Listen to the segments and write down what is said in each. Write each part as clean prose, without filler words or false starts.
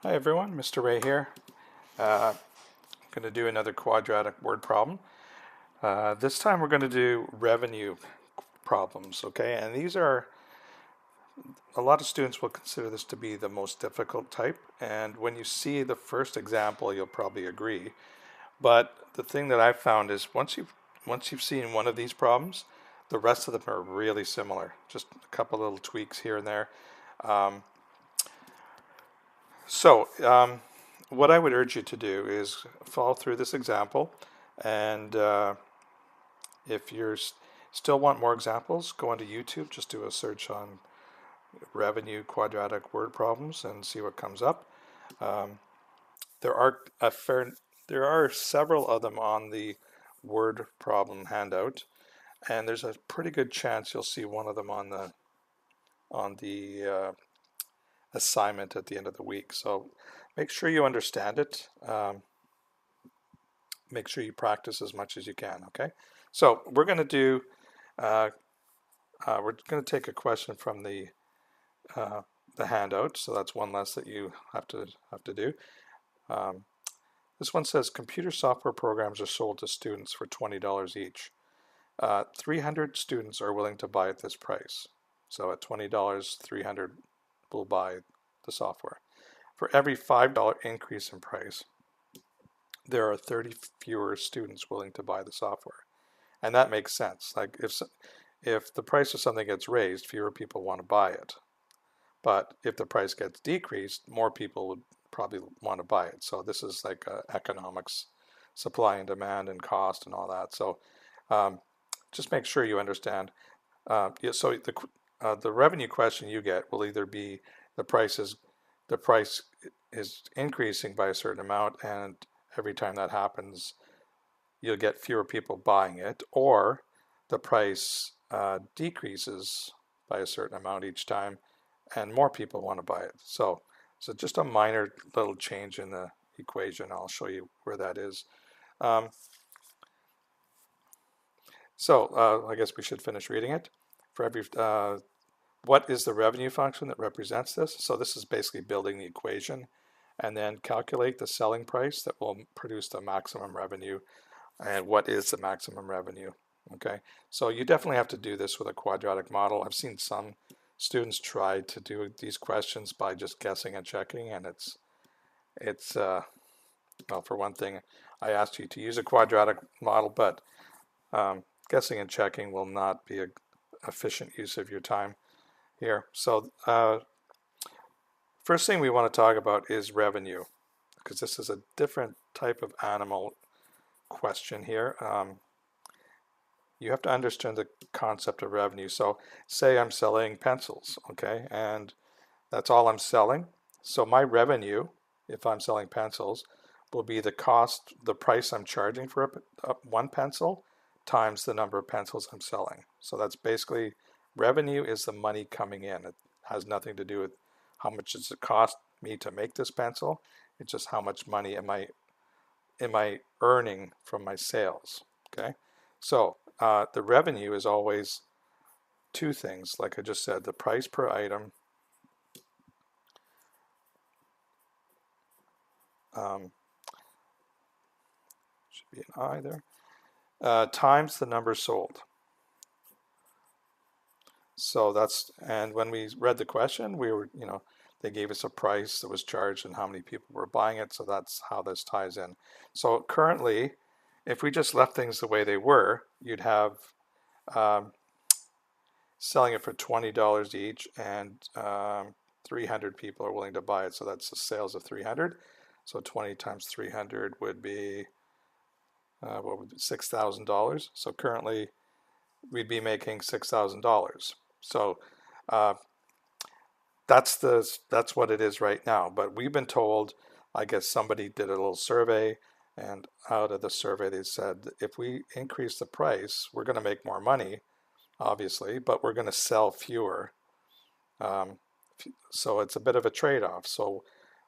Hi everyone, Mr. Ray here. I'm going to do another quadratic word problem. This time we're going to do revenue problems, okay? And these are, a lot of students will consider this to be the most difficult type. And when you see the first example, you'll probably agree. But the thing that I've found is once you've seen one of these problems, the rest of them are really similar. Just a couple little tweaks here and there. Um, so, what I would urge you to do is follow through this example, and if you still want more examples, go onto YouTube, just do a search on revenue quadratic word problems and see what comes up. Um, there are a fair, there are several of them on the word problem handout, and there's a pretty good chance you'll see one of them on the assignment at the end of the week. So make sure you understand it. Make sure you practice as much as you can. Okay, so uh, we're going to take a question from the handout. So that's one less that you have to do. Um, this one says computer software programs are sold to students for $20 each. 300 students are willing to buy at this price. So at $20, 300 will buy the software. For every $5 increase in price, there are 30 fewer students willing to buy the software. And that makes sense. Like if the price of something gets raised, fewer people want to buy it. But if the price gets decreased, more people would probably want to buy it. So this is like economics, supply and demand and cost and all that. So um, just make sure you understand. Yeah, so the revenue question you get will either be the price is the price is increasing by a certain amount, and every time that happens, you'll get fewer people buying it, or the price decreases by a certain amount each time, and more people want to buy it. So just a minor little change in the equation. I'll show you where that is. Um, so I guess we should finish reading it. For every what is the revenue function that represents this? So this is basically building the equation, and then calculate the selling price that will produce the maximum revenue. And what is the maximum revenue? Okay, so you definitely have to do this with a quadratic model. I've seen some students try to do these questions by just guessing and checking, and it's well, for one thing, I asked you to use a quadratic model, but guessing and checking will not be an efficient use of your time here. So first thing we want to talk about is revenue, because this is a different type of animal question here. You have to understand the concept of revenue. So say I'm selling pencils, okay, and that's all I'm selling. So my revenue, if I'm selling pencils, will be the price I'm charging for one pencil times the number of pencils I'm selling. So that's basically revenue is the money coming in. It has nothing to do with how much does it cost me to make this pencil. It's just how much money am I earning from my sales. Okay, so the revenue is always two things, like I just said, the price per item should be an I there, times the number sold. So and when we read the question, they gave us a price that was charged and how many people were buying it. So that's how this ties in. So currently, if we just left things the way they were, you'd have um, selling it for $20 each, and 300 people are willing to buy it. So that's the sales of 300. So 20 times 300 would be what would be $6,000. So currently, we'd be making $6,000. So uh, that's what it is right now. But we've been told, I guess somebody did a little survey, and out of the survey they said if we increase the price, we're going to make more money, obviously, but we're going to sell fewer. Um, so it's a bit of a trade-off. So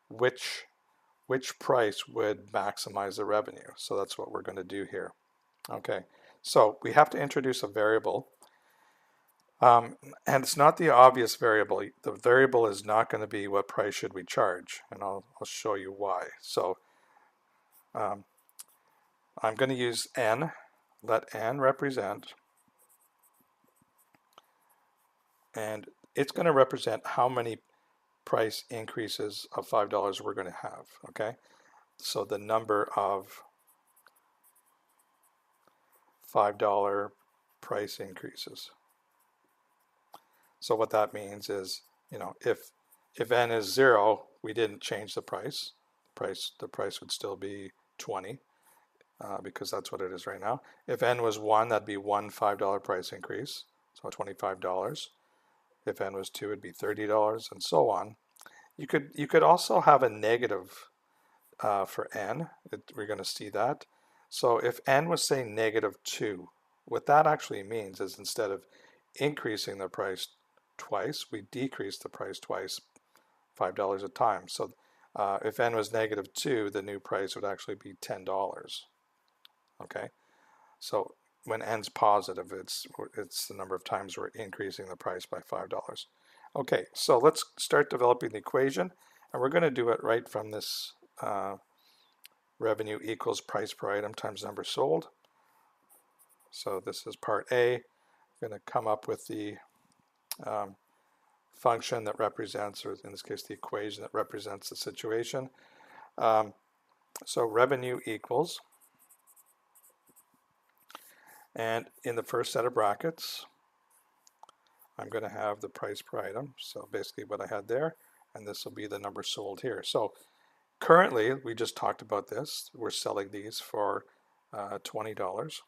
which which price would maximize the revenue? So that's what we're going to do here. Okay, so we have to introduce a variable. And it's not the obvious variable. The variable is not going to be what price should we charge, and I'll show you why. So um, I'm going to use n, let n represent, and it's going to represent how many price increases of $5 we're going to have, okay? So the number of $5 price increases. So what that means is, if n is 0, we didn't change the price. The price would still be 20 because that's what it is right now. If n was 1, that'd be one $5 price increase, so $25. If n was 2, it'd be $30, and so on. You could also have a negative for n. We're going to see that. So if n was, say, -2, what that actually means is instead of increasing the price twice, we decrease the price twice, $5 a time. So if n was -2, the new price would actually be $10. Okay, so when n's positive, it's the number of times we're increasing the price by $5. Okay, so let's start developing the equation, and we're going to do it right from this revenue equals price per item times number sold. So this is part A. I'm going to come up with the function that represents, or in this case, the equation that represents the situation. So revenue equals, and in the first set of brackets, I'm going to have the price per item. So basically what I had there, and this will be the number sold here. So currently, we just talked about this. We're selling these for $20,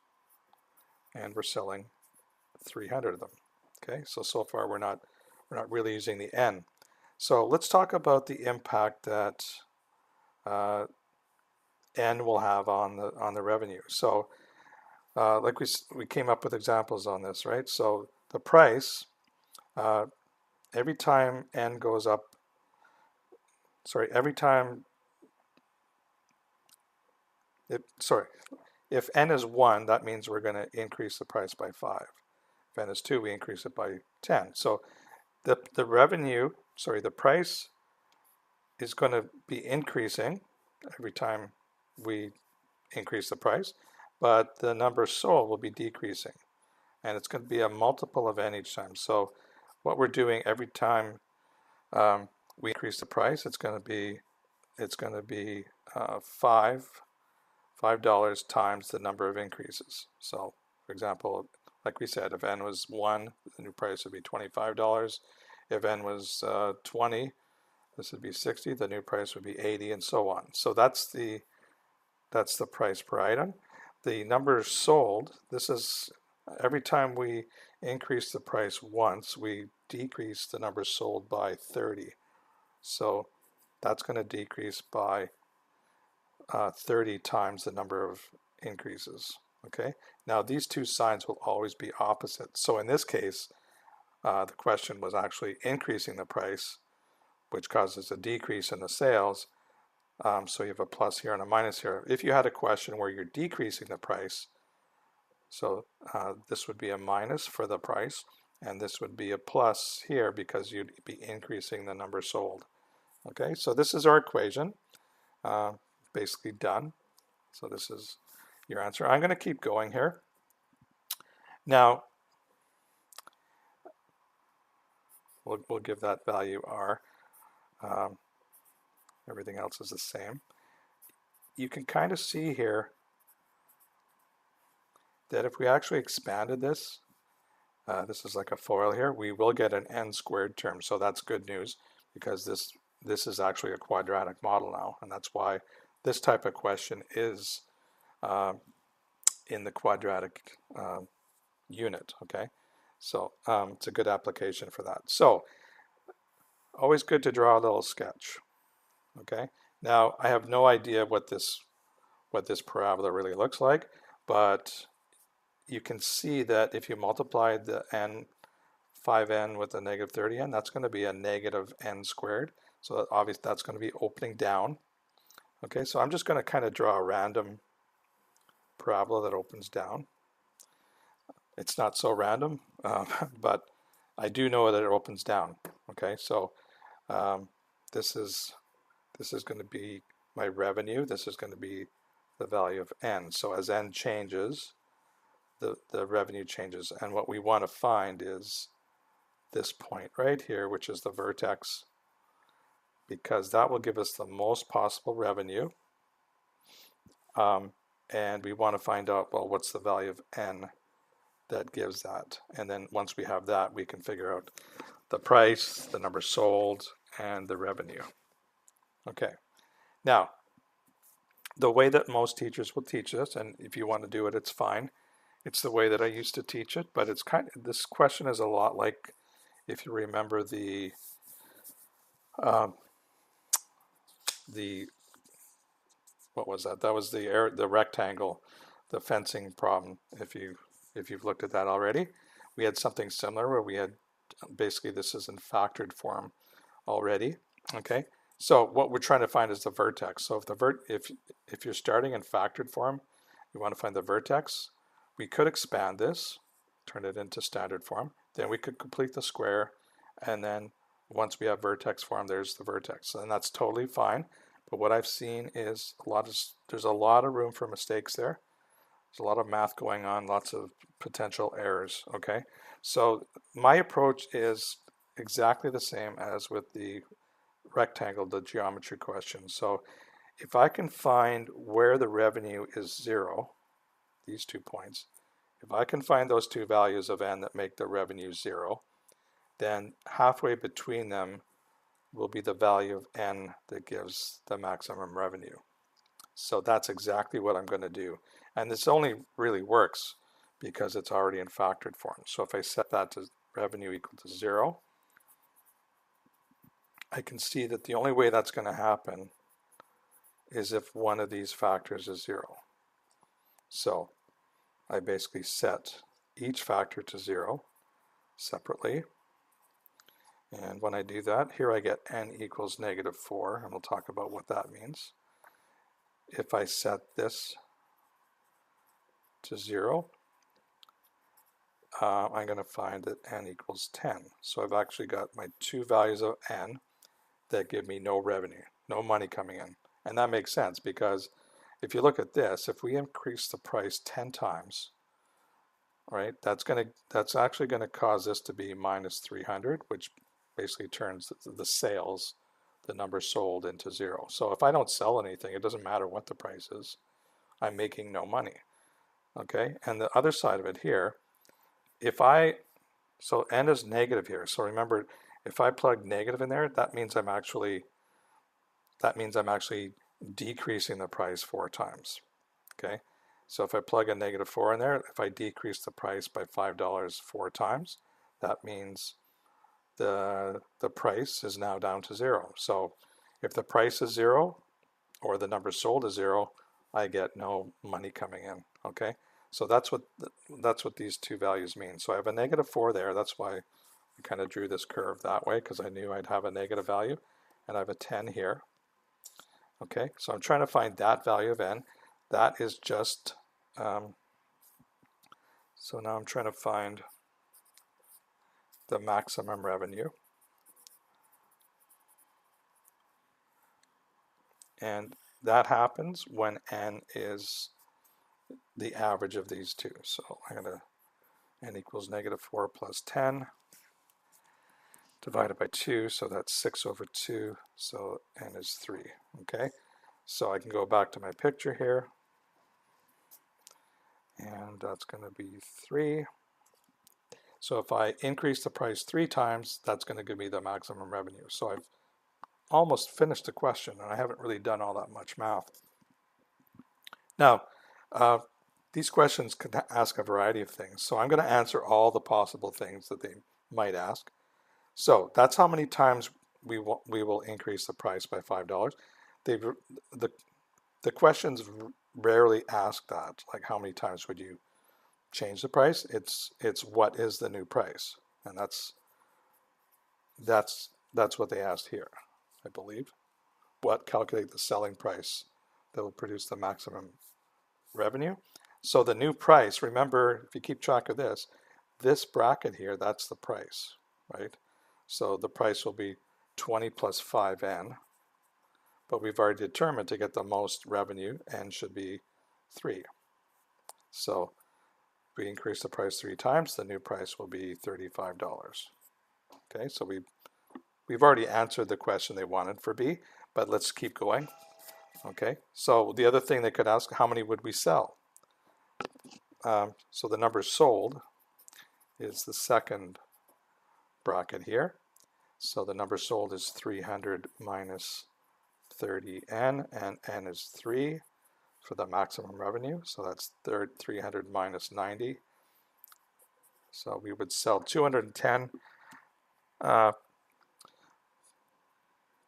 and we're selling 300 of them. Okay, so far we're not really using the n. So let's talk about the impact that n will have on the revenue. So like we came up with examples on this, right? So the price, every time n goes up, every time if n is 1, that means we're going to increase the price by 5. If n is 2, we increase it by 10. So the revenue, the price is going to be increasing every time we increase the price, but the number sold will be decreasing, and it's going to be a multiple of n each time. So what we're doing every time we increase the price, it's going to be $5 times the number of increases. So for example, like we said, if n was 1, the new price would be $25. If n was 20, this would be 60, the new price would be 80, and so on. So that's the price per item. The numbers sold, this is every time we increase the price once, we decrease the number sold by 30. So that's going to decrease by 30 times the number of increases. Okay, now these two signs will always be opposite. So in this case, the question was actually increasing the price, which causes a decrease in the sales. So you have a plus here and a minus here. If you had a question where you're decreasing the price, so this would be a minus for the price, and this would be a plus here because you'd be increasing the number sold. Okay, so this is our equation, basically done. So this is your answer. I'm going to keep going here. Now, we'll give that value R. Everything else is the same. You can kind of see here that if we actually expanded this, this is like a FOIL here, we will get an n squared term. So that's good news because this is actually a quadratic model now, and that's why this type of question is in the quadratic unit. Okay, so it's a good application for that. So always good to draw a little sketch. Okay, now I have no idea what this parabola really looks like, but you can see that if you multiply the n 5n with a negative 30n, that's going to be a negative n squared. So obviously that's going to be opening down. Okay, so I'm just going to kind of draw a random parabola that opens down. It's not so random, but I do know that it opens down. Okay, so this is going to be my revenue. This is going to be the value of n. So as n changes, the revenue changes. And what we want to find is this point right here, which is the vertex, because that will give us the most possible revenue. And we want to find out, well, what's the value of n that gives that. And then once we have that, we can figure out the price, the number sold, and the revenue. Okay. Now, the way that most teachers will teach this, and if you want to do it, it's fine. It's the way that I used to teach it, but it's this question is a lot like, if you remember the what was that? That was the rectangle, the fencing problem. If you've looked at that already, we had something similar where we had basically this is in factored form already. Okay, so what we're trying to find is the vertex. So if you're starting in factored form, you want to find the vertex. We could expand this, turn it into standard form. Then we could complete the square, and then once we have vertex form, there's the vertex, and that's totally fine. But what I've seen is there's a lot of room for mistakes there. There's a lot of math going on, lots of potential errors. Okay, so my approach is exactly the same as with the rectangle, the geometry question. So if I can find where the revenue is 0, these 2 points, if I can find those 2 values of n that make the revenue 0, then halfway between them will be the value of n that gives the maximum revenue. So that's exactly what I'm going to do. And this only really works because it's already in factored form. So if I set that to revenue equal to 0, I can see that the only way that's going to happen is if one of these factors is 0. So I basically set each factor to 0 separately. And when I do that, here I get n equals -4, and we'll talk about what that means. If I set this to 0, I'm going to find that n equals 10. So I've actually got my 2 values of n that give me no revenue, no money coming in. And that makes sense because if you look at this, if we increase the price 10 times, right, that's actually going to cause this to be -300, which basically turns the sales, the number sold, into 0. So if I don't sell anything, it doesn't matter what the price is. I'm making no money. Okay, and the other side of it here, so n is negative here. So remember, if I plug negative in there, that means I'm actually decreasing the price 4 times. Okay, so if I plug a -4 in there, if I decrease the price by $5 4 times, that means the price is now down to 0. So if the price is 0 or the number sold is 0, I get no money coming in. Okay, so that's what these 2 values mean. So I have a -4 there. That's why I kind of drew this curve that way, because I knew I'd have a negative value, and I have a 10 here. Okay, so I'm trying to find that value of n. That is just so now I'm trying to find the maximum revenue, and that happens when n is the average of these 2. So I'm going to n equals -4 plus 10 divided by 2, so that's 6 over 2, so n is 3. Okay, so I can go back to my picture here, and that's going to be 3. So if I increase the price 3 times, that's going to give me the maximum revenue. So I've almost finished the question, and I haven't really done all that much math. Now, these questions can ask a variety of things, so I'm going to answer all the possible things that they might ask. So that's how many times we will increase the price by $5. The questions rarely ask that, like how many times would you change the price. It's what is the new price, and that's what they asked here, I believe. What calculate the selling price that will produce the maximum revenue. So the new price, remember, if you keep track of this bracket here, that's the price. right? So the price will be 20 plus 5n, but we've already determined to get the most revenue, n should be 3. So if we increase the price 3 times, the new price will be $35. Okay, so we've already answered the question they wanted for B, but let's keep going. Okay, so the other thing they could ask, how many would we sell? So the number sold is the second bracket here. So the number sold is 300 minus 30n, and n is 3 for the maximum revenue. So that's 300 minus 90. So we would sell 210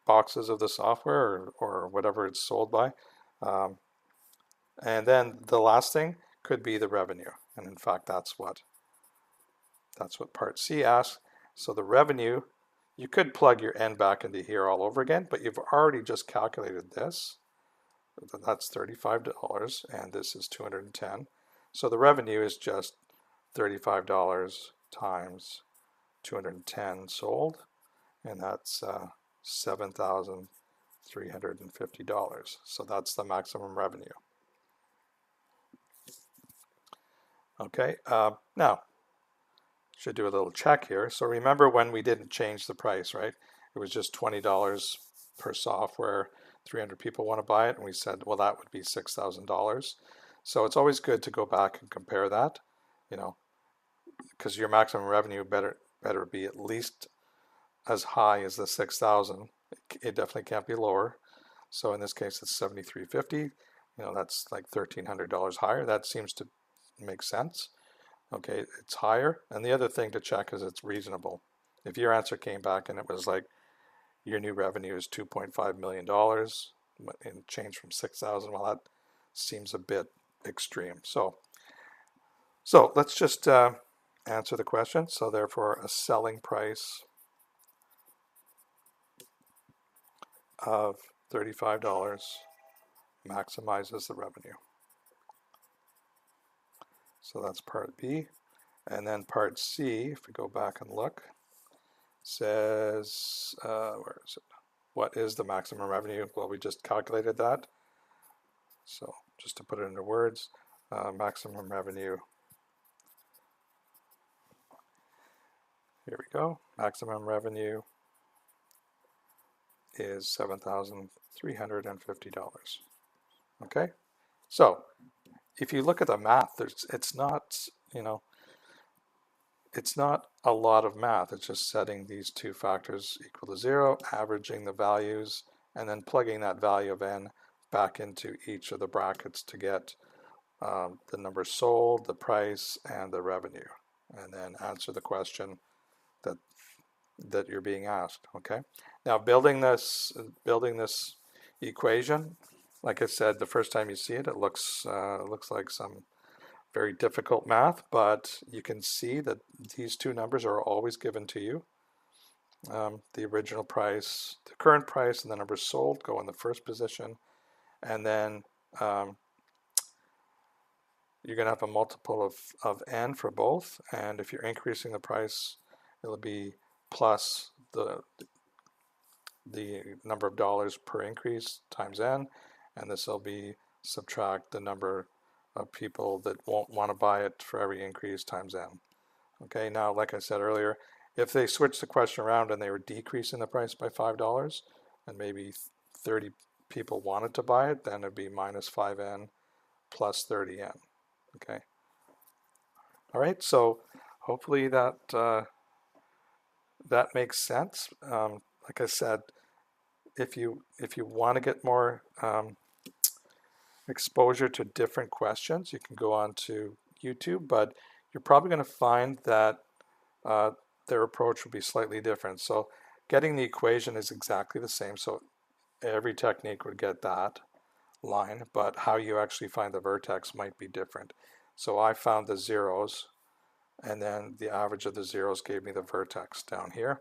boxes of the software, or whatever it's sold by. And then the last thing could be the revenue. And in fact, that's what part C asks. So the revenue, you could plug your n back into here all over again, but you've already just calculated this. That's $35, and this is 210. So the revenue is just $35 times 210 sold, and that's $7,350. So that's the maximum revenue. Okay, now, should do a little check here. So remember when we didn't change the price, right? It was just $20 per software, 300 people want to buy it, and we said, well, that would be $6,000. So it's always good to go back and compare that, you know, because your maximum revenue better be at least as high as the 6,000. It definitely can't be lower. So in this case, it's $7,350. You know, that's like $1,300 higher. That seems to make sense. Okay, it's higher. And the other thing to check is it's reasonable. If your answer came back and it was like your new revenue is $2.5 million and change from 6,000, well, that seems a bit extreme. So let's just answer the question. So therefore, a selling price of $35 maximizes the revenue. So that's part B. And then part C, if we go back and look, says, where is it? What is the maximum revenue? Well, we just calculated that. So just to put it into words, maximum revenue, here we go, maximum revenue is $7,350. Okay, so if you look at the math, it's not, you know, it's not a lot of math. It's just setting these two factors equal to 0, averaging the values, and then plugging that value of n back into each of the brackets to get the number sold, the price, and the revenue, and then answer the question that you're being asked. Okay. Now building this equation, like I said, the first time you see it, it looks like some very difficult math, but you can see that these two numbers are always given to you. The original price, the current price, and the number sold go in the first position, and then you're going to have a multiple of n for both, and if you're increasing the price, it'll be plus the number of dollars per increase times n, and this will be subtract the number of people that won't want to buy it for every increase times n. Okay, now like I said earlier, if they switched the question around and they were decreasing the price by $5 and maybe 30 people wanted to buy it, then it'd be minus 5n plus 30n. Okay. All right, so hopefully that that makes sense. Like I said, if you want to get more exposure to different questions, you can go on to YouTube, but you're probably going to find that their approach will be slightly different. So getting the equation is exactly the same, so every technique would get that line, but how you actually find the vertex might be different. So I found the zeros, and then the average of the zeros gave me the vertex down here.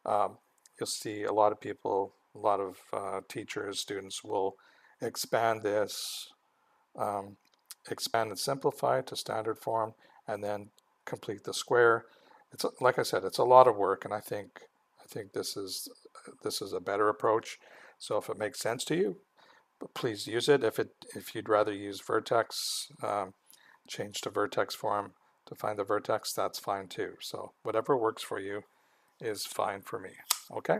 You'll see a lot of people, a lot of teachers, students will expand this, expand and simplify it to standard form, and then complete the square. it's like I said, it's a lot of work, and I think this is a better approach. So if it makes sense to you, please use it. If you'd rather use vertex, change to vertex form to find the vertex, that's fine too. So whatever works for you is fine for me. Okay.